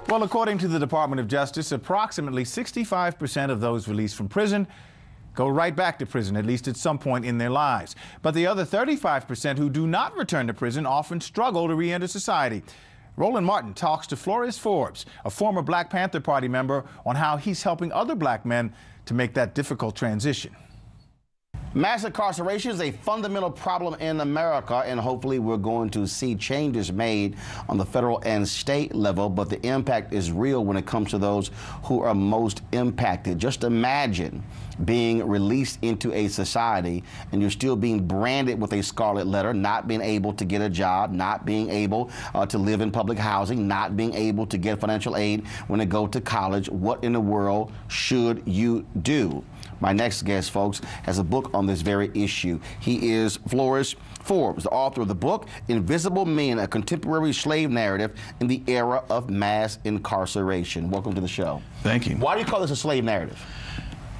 Well, according to the Department of Justice, approximately 65% of those released from prison go right back to prison, at least at some point in their lives. But the other 35% who do not return to prison often struggle to re-enter society. Roland Martin talks to Flores Forbes, a former Black Panther Party member, on how he's helping other black men to make that difficult transition. Mass incarceration is a fundamental problem in America, and hopefully we're going to see changes made on the federal and state level, but the impact is real when it comes to those who are most impacted. Just imagine being released into a society and you're still being branded with a scarlet letter, not being able to get a job, not being able to live in public housing, not being able to get financial aid when they go to college. What in the world should you do? My next guest, folks, has a book on this very issue. He is Flores Forbes, the author of the book, Invisible Men, a contemporary slave narrative in the era of mass incarceration. Welcome to the show. Thank you. Why do you call this a slave narrative?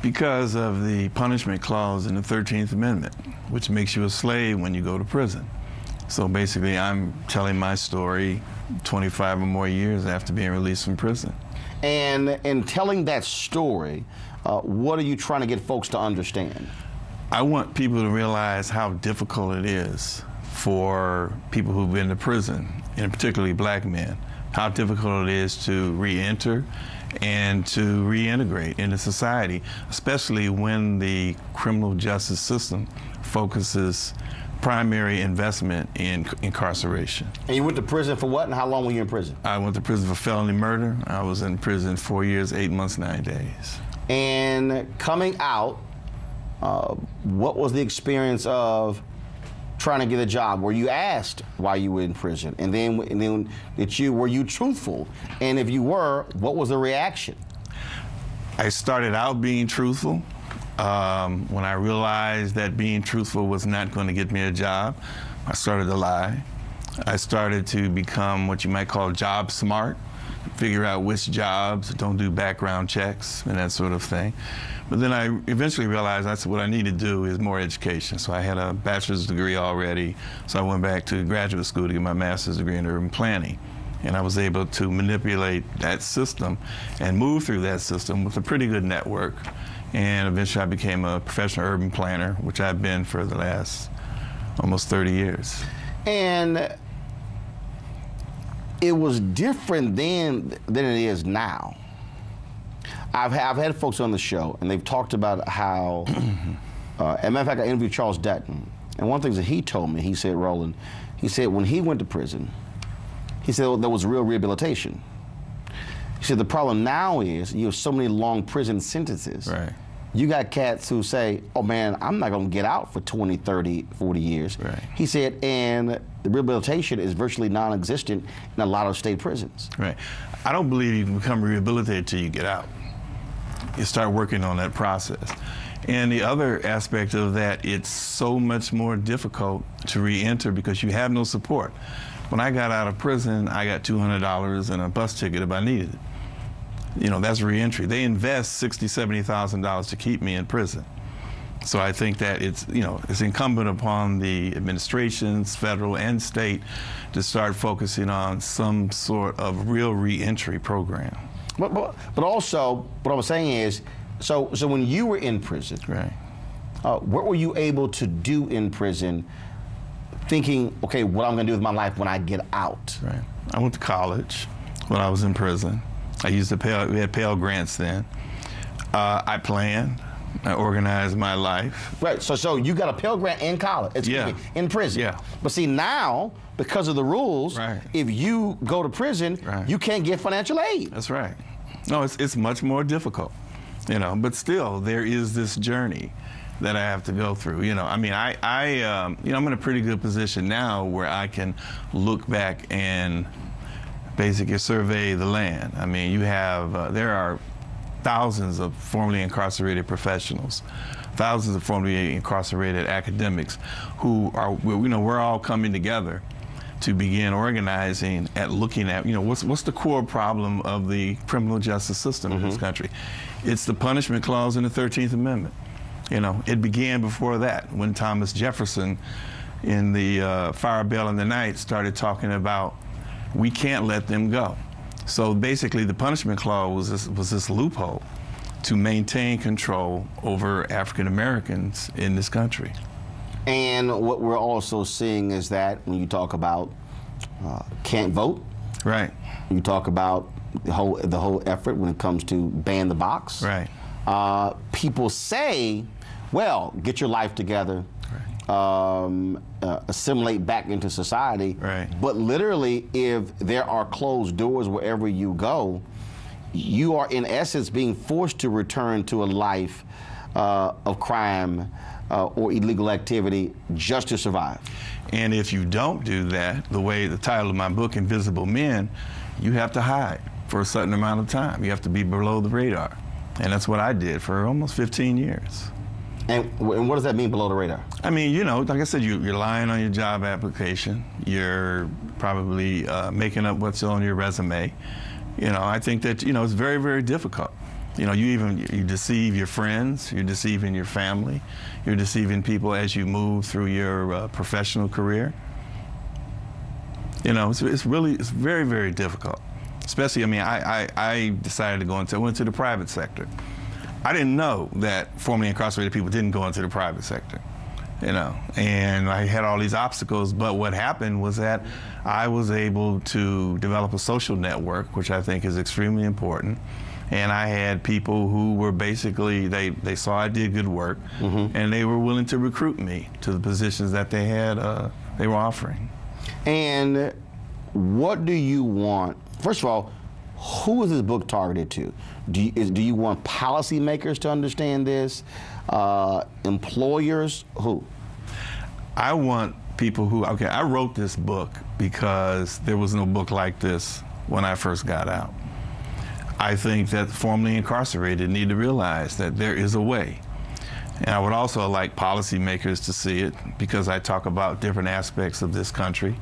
Because of the punishment clause in the 13th Amendment, which makes you a slave when you go to prison. So basically, I'm telling my story 25 or more years after being released from prison. And in telling that story, what are you trying to get folks to understand? I want people to realize how difficult it is for people who've been to prison, and particularly black men, how difficult it is to re-enter and to reintegrate into society, especially when the criminal justice system focuses primary investment in incarceration. And you went to prison for what, and how long were you in prison? I went to prison for felony murder. I was in prison 4 years, 8 months, 9 days. And coming out, what was the experience of trying to get a job? Were you asked why you were in prison? And then were you truthful? And if you were, what was the reaction? I started out being truthful. When I realized that being truthful was not going to get me a job, I started to lie. I started to become what you might call job smart, figure out which jobs, don't do background checks and that sort of thing. But then I eventually realized what I need to do is more education. So I had a bachelor's degree already, so I went back to graduate school to get my master's degree in urban planning. And I was able to manipulate that system and move through that system with a pretty good network. And eventually I became a professional urban planner, which I've been for the last almost 30 years. And it was different then than it is now. I've had folks on the show, and they've talked about how, as a matter of fact, I interviewed Charles Dutton, and one of the things that he told me, he said, Roland, he said when he went to prison, he said there was real rehabilitation. He said the problem now is you have so many long prison sentences. Right. You got cats who say, oh man, I'm not gonna get out for 20, 30, 40 years. Right. He said, and the rehabilitation is virtually non-existent in a lot of state prisons. Right. I don't believe you can become rehabilitated till you get out. You start working on that process. And the other aspect of that, it's so much more difficult to re-enter because you have no support. When I got out of prison, I got $200 and a bus ticket if I needed it. You know, that's re-entry. They invest $60,000, $70,000 to keep me in prison. So I think that it's incumbent upon the administrations, federal and state, to start focusing on some sort of real re-entry program. But also, what I was saying is, so when you were in prison, right? What were you able to do in prison, thinking, okay, what I'm going to do with my life when I get out? Right. I went to college when I was in prison. I used we had Pell Grants then. I planned. I organized my life. Right. So you got a Pell Grant in college. Yeah. In prison. Yeah. But see, now, because of the rules, right, if you go to prison, right, you can't get financial aid. That's right. No, it's much more difficult, you know. But still, there is this journey that I have to go through. You know, I mean, I'm in a pretty good position now where I can look back and basically survey the land. I mean, you have there are thousands of formerly incarcerated professionals, thousands of formerly incarcerated academics who are, we're all coming together to begin organizing at looking at, what's the core problem of the criminal justice system in this country? It's the punishment clause in the 13th Amendment. You know, it began before that when Thomas Jefferson in the Fire Bell in the Night started talking about we can't let them go. So basically, the punishment clause was this loophole to maintain control over African Americans in this country. And what we're also seeing is that when you talk about can't vote, right? You talk about the whole effort when it comes to ban the box, right? People say, well, get your life together, assimilate back into society. Right. But literally, if there are closed doors wherever you go, you are in essence being forced to return to a life of crime or illegal activity just to survive. And if you don't do that, the way the title of my book, Invisible Men, you have to hide for a certain amount of time. You have to be below the radar. And that's what I did for almost 15 years. And what does that mean, below the radar? I mean, you know, like I said, you're lying on your job application. You're probably making up what's on your resume. You know, I think that, you know, it's very, very difficult. You know, you deceive your friends, you're deceiving your family, you're deceiving people as you move through your professional career. You know, it's very, very difficult. Especially, I mean, I decided to go into, I went to the private sector. I didn't know that formerly incarcerated people didn't go into the private sector, you know, and I had all these obstacles, but what happened was that I was able to develop a social network, which I think is extremely important. And I had people who were basically, they saw I did good work, and they were willing to recruit me to the positions that they had, they were offering. And what do you want? First of all, who is this book targeted to? Do you want policymakers to understand this? Employers? Who? I want people who, okay, I wrote this book because there was no book like this when I first got out. I think that formerly incarcerated need to realize that there is a way. And I would also like policymakers to see it, because I talk about different aspects of this country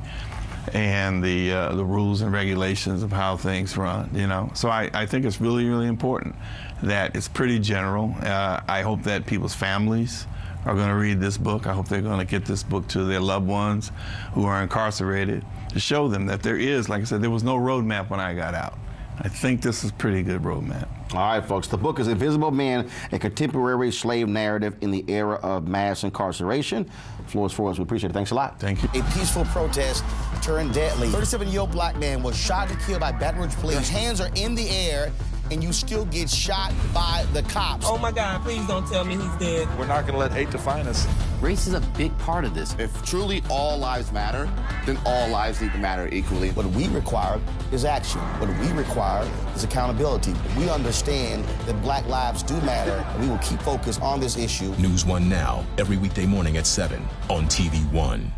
and the rules and regulations of how things run, you know. So I think it's really, really important that it's pretty general. I hope that people's families are going to read this book. I hope they're going to get this book to their loved ones who are incarcerated, to show them that there is, like I said, there was no roadmap when I got out. I think this is a pretty good roadmap. All right, folks. The book is Invisible Men, a contemporary slave narrative in the era of mass incarceration. Flores Forbes, we appreciate it. Thanks a lot. Thank you. A peaceful protest turned deadly. 37-year-old black man was shot and killed by Baton Rouge police. His hands are in the air, and you still get shot by the cops. Oh my God, please don't tell me he's dead. We're not gonna let hate define us. Race is a big part of this. If truly all lives matter, then all lives need to matter equally. What we require is action. What we require is accountability. We understand that black lives do matter, and we will keep focused on this issue. NewsOne Now, every weekday morning at 7 on TV1.